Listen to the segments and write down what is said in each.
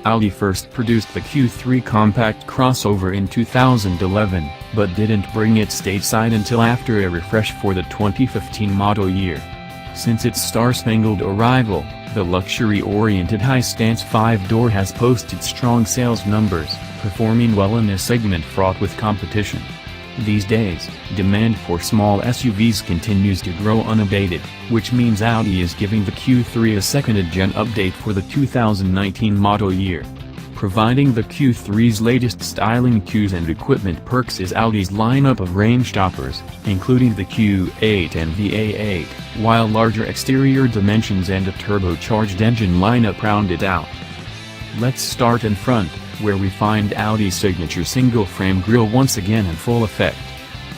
Audi first produced the Q3 compact crossover in 2011, but didn't bring it stateside until after a refresh for the 2015 model year. Since its star-spangled arrival, the luxury-oriented high-stance 5-door has posted strong sales numbers, performing well in a segment fraught with competition. These days, demand for small SUVs continues to grow unabated, which means Audi is giving the Q3 a second-gen update for the 2019 model year. Providing the Q3's latest styling cues and equipment perks is Audi's lineup of range toppers, including the Q8 and the A8, while larger exterior dimensions and a turbocharged engine lineup round it out. Let's start in front, where we find Audi's signature single-frame grille once again in full effect.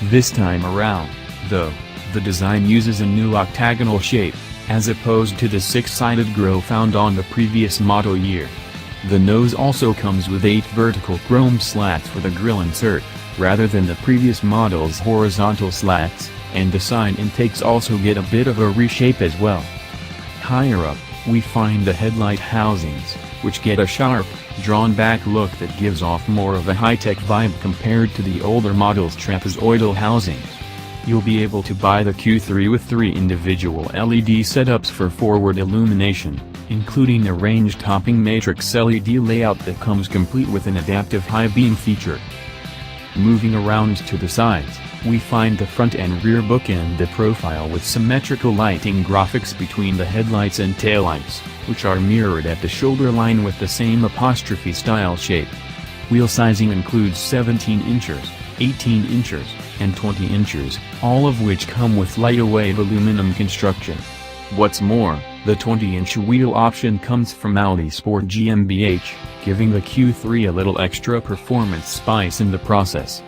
This time around, though, the design uses a new octagonal shape, as opposed to the six-sided grille found on the previous model year. The nose also comes with 8 vertical chrome slats for the grille insert, rather than the previous model's horizontal slats, and the side intakes also get a bit of a reshape as well. Higher up, we find the headlight housings, which get a sharp, drawn-back look that gives off more of a high-tech vibe compared to the older model's trapezoidal housings. You'll be able to buy the Q3 with 3 individual LED setups for forward illumination, including a range-topping matrix LED layout that comes complete with an adaptive high-beam feature. Moving around to the sides, we find the front and rear bookend the profile with symmetrical lighting graphics between the headlights and taillights, which are mirrored at the shoulder line with the same apostrophe-style shape. Wheel sizing includes 17 inches, 18 inches, and 20 inches, all of which come with lightweight aluminum construction. What's more, the 20-inch wheel option comes from Autosport GmbH, giving the Q3 a little extra performance spice in the process.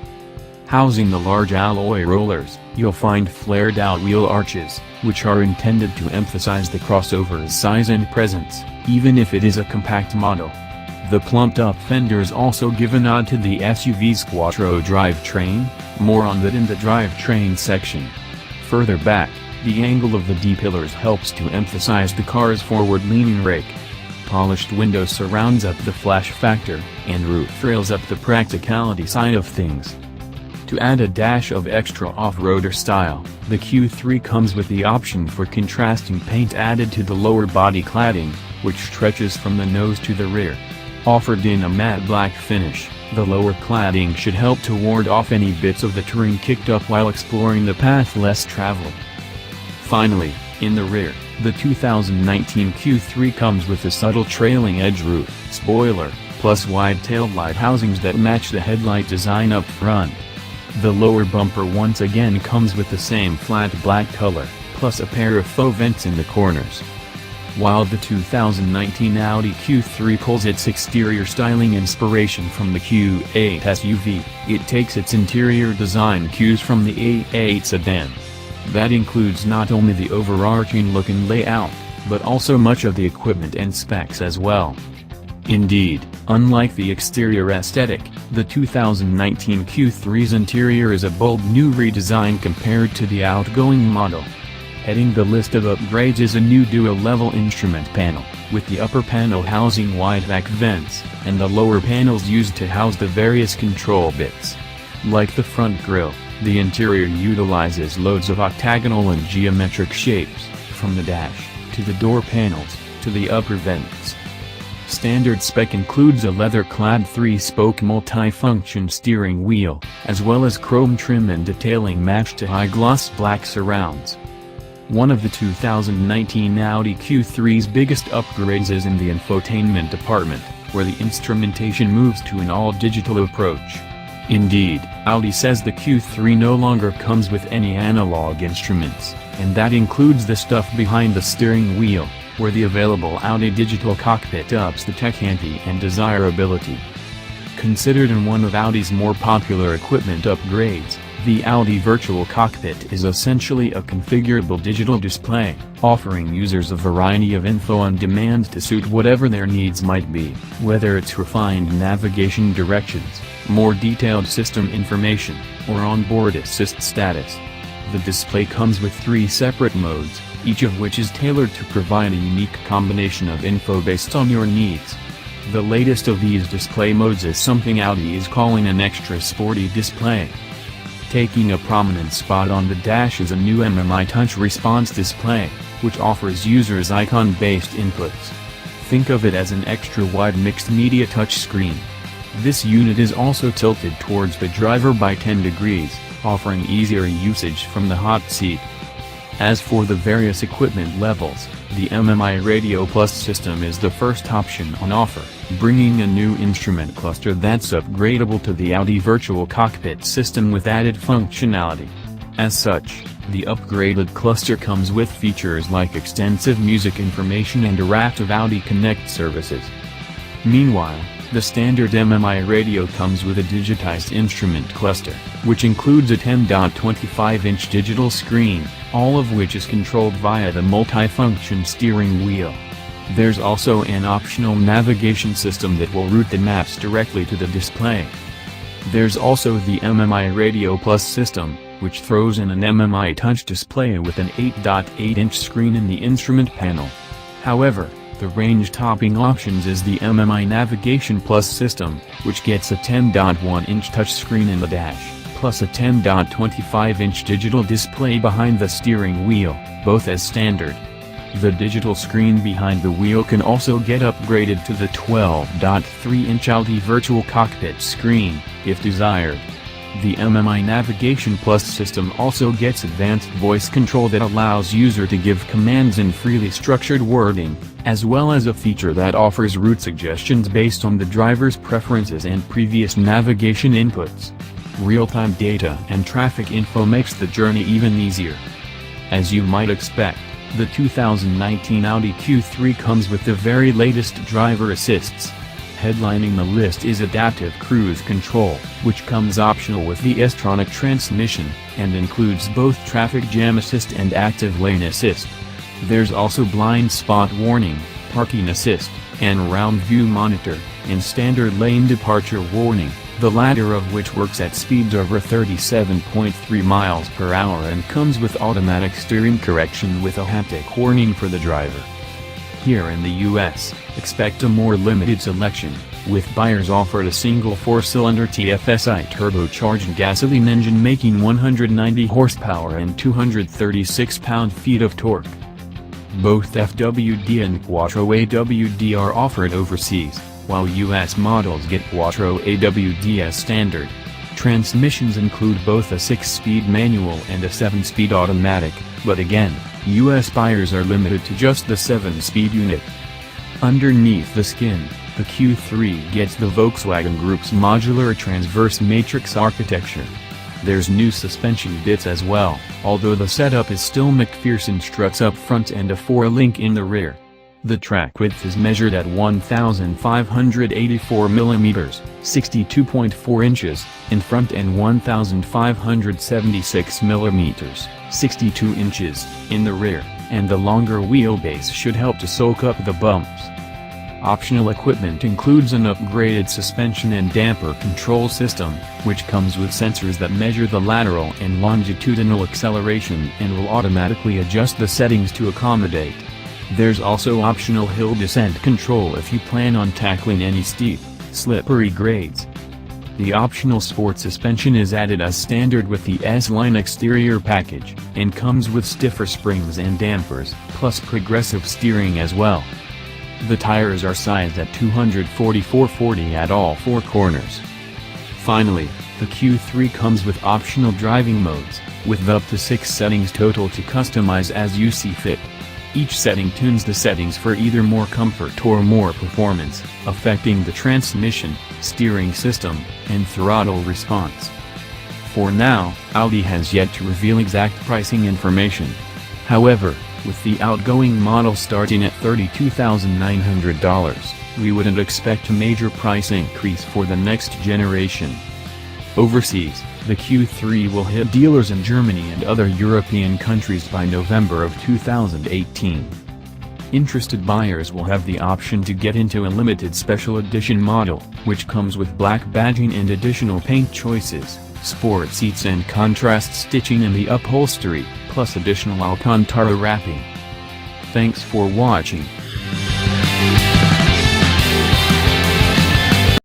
Housing the large alloy rollers, you'll find flared-out wheel arches, which are intended to emphasize the crossover's size and presence, even if it is a compact model. The plumped-up fenders also give a nod to the SUV's Quattro drivetrain, more on that in the drivetrain section. Further back, the angle of the D-pillars helps to emphasize the car's forward-leaning rake. Polished window surrounds up the flash factor, and roof rails up the practicality side of things. To add a dash of extra off-roader style, the Q3 comes with the option for contrasting paint added to the lower body cladding, which stretches from the nose to the rear. Offered in a matte black finish, the lower cladding should help to ward off any bits of the terrain kicked up while exploring the path less traveled. Finally, in the rear, the 2019 Q3 comes with a subtle trailing edge roof spoiler, plus wide taillight housings that match the headlight design up front. The lower bumper once again comes with the same flat black color, plus a pair of faux vents in the corners. While the 2019 Audi Q3 pulls its exterior styling inspiration from the Q8 SUV, it takes its interior design cues from the A8 sedan. That includes not only the overarching look and layout, but also much of the equipment and specs as well. Indeed, unlike the exterior aesthetic, the 2019 Q3's interior is a bold new redesign compared to the outgoing model. Heading the list of upgrades is a new dual-level instrument panel, with the upper panel housing wide-back vents, and the lower panels used to house the various control bits. Like the front grille, the interior utilizes loads of octagonal and geometric shapes, from the dash, to the door panels, to the upper vents. Standard spec includes a leather-clad 3-spoke multi-function steering wheel, as well as chrome trim and detailing matched to high-gloss black surrounds. One of the 2019 Audi Q3's biggest upgrades is in the infotainment department, where the instrumentation moves to an all-digital approach. Indeed, Audi says the Q3 no longer comes with any analog instruments, and that includes the stuff behind the steering wheel, where the available Audi Digital Cockpit ups the tech ante and desirability. Considered in one of Audi's more popular equipment upgrades, the Audi Virtual Cockpit is essentially a configurable digital display, offering users a variety of info on demand to suit whatever their needs might be, whether it's refined navigation directions, more detailed system information, or onboard assist status. The display comes with 3 separate modes, each of which is tailored to provide a unique combination of info based on your needs. The latest of these display modes is something Audi is calling an extra sporty display. Taking a prominent spot on the dash is a new MMI touch response display, which offers users icon-based inputs. Think of it as an extra-wide mixed-media touchscreen. This unit is also tilted towards the driver by 10 degrees, offering easier usage from the hot seat. As for the various equipment levels, the MMI Radio Plus system is the first option on offer, bringing a new instrument cluster that's upgradable to the Audi Virtual Cockpit system with added functionality. As such, the upgraded cluster comes with features like extensive music information and a raft of Audi Connect services. Meanwhile, the standard MMI radio comes with a digitized instrument cluster, which includes a 10.25-inch digital screen, all of which is controlled via the multi-function steering wheel. There's also an optional navigation system that will route the maps directly to the display. There's also the MMI Radio Plus system, which throws in an MMI touch display with an 8.8-inch screen in the instrument panel. However, the range-topping options is the MMI Navigation Plus system, which gets a 10.1-inch touchscreen in the dash, plus a 10.25-inch digital display behind the steering wheel, both as standard. The digital screen behind the wheel can also get upgraded to the 12.3-inch Audi Virtual Cockpit screen, if desired. The MMI Navigation Plus system also gets advanced voice control that allows user to give commands in freely structured wording, as well as a feature that offers route suggestions based on the driver's preferences and previous navigation inputs. Real-time data and traffic info makes the journey even easier. As you might expect, the 2019 Audi Q3 comes with the very latest driver assists. Headlining the list is Adaptive Cruise Control, which comes optional with the S-tronic transmission, and includes both Traffic Jam Assist and Active Lane Assist. There's also Blind Spot Warning, Parking Assist, and Round View Monitor, and Standard Lane Departure Warning, the latter of which works at speeds over 37.3 miles per hour and comes with automatic steering correction with a haptic warning for the driver. Here in the US, expect a more limited selection, with buyers offered a single 4-cylinder TFSI turbocharged gasoline engine making 190 horsepower and 236 pound-feet of torque. Both FWD and Quattro AWD are offered overseas, while US models get Quattro AWD as standard. Transmissions include both a 6-speed manual and a 7-speed automatic, but again, US buyers are limited to just the 7-speed unit. Underneath the skin, the Q3 gets the Volkswagen Group's modular transverse matrix architecture. There's new suspension bits as well, although the setup is still McPherson struts up front and a 4-link in the rear. The track width is measured at 1,584 mm, 62.4 inches, in front and 1,576 mm, 62 inches, in the rear, and the longer wheelbase should help to soak up the bumps. Optional equipment includes an upgraded suspension and damper control system, which comes with sensors that measure the lateral and longitudinal acceleration and will automatically adjust the settings to accommodate. There's also optional hill descent control if you plan on tackling any steep, slippery grades. The optional sport suspension is added as standard with the S-Line exterior package, and comes with stiffer springs and dampers, plus progressive steering as well. The tires are sized at 244/40 at all 4 corners. Finally, the Q3 comes with optional driving modes, with up to 6 settings total to customize as you see fit. Each setting tunes the settings for either more comfort or more performance, affecting the transmission, steering system, and throttle response. For now, Audi has yet to reveal exact pricing information. However, with the outgoing model starting at $32,900, we wouldn't expect a major price increase for the next generation. Overseas, the Q3 will hit dealers in Germany and other European countries by November of 2018. Interested buyers will have the option to get into a limited special edition model, which comes with black badging and additional paint choices, sport seats and contrast stitching in the upholstery, plus additional Alcantara wrapping. Thanks for watching.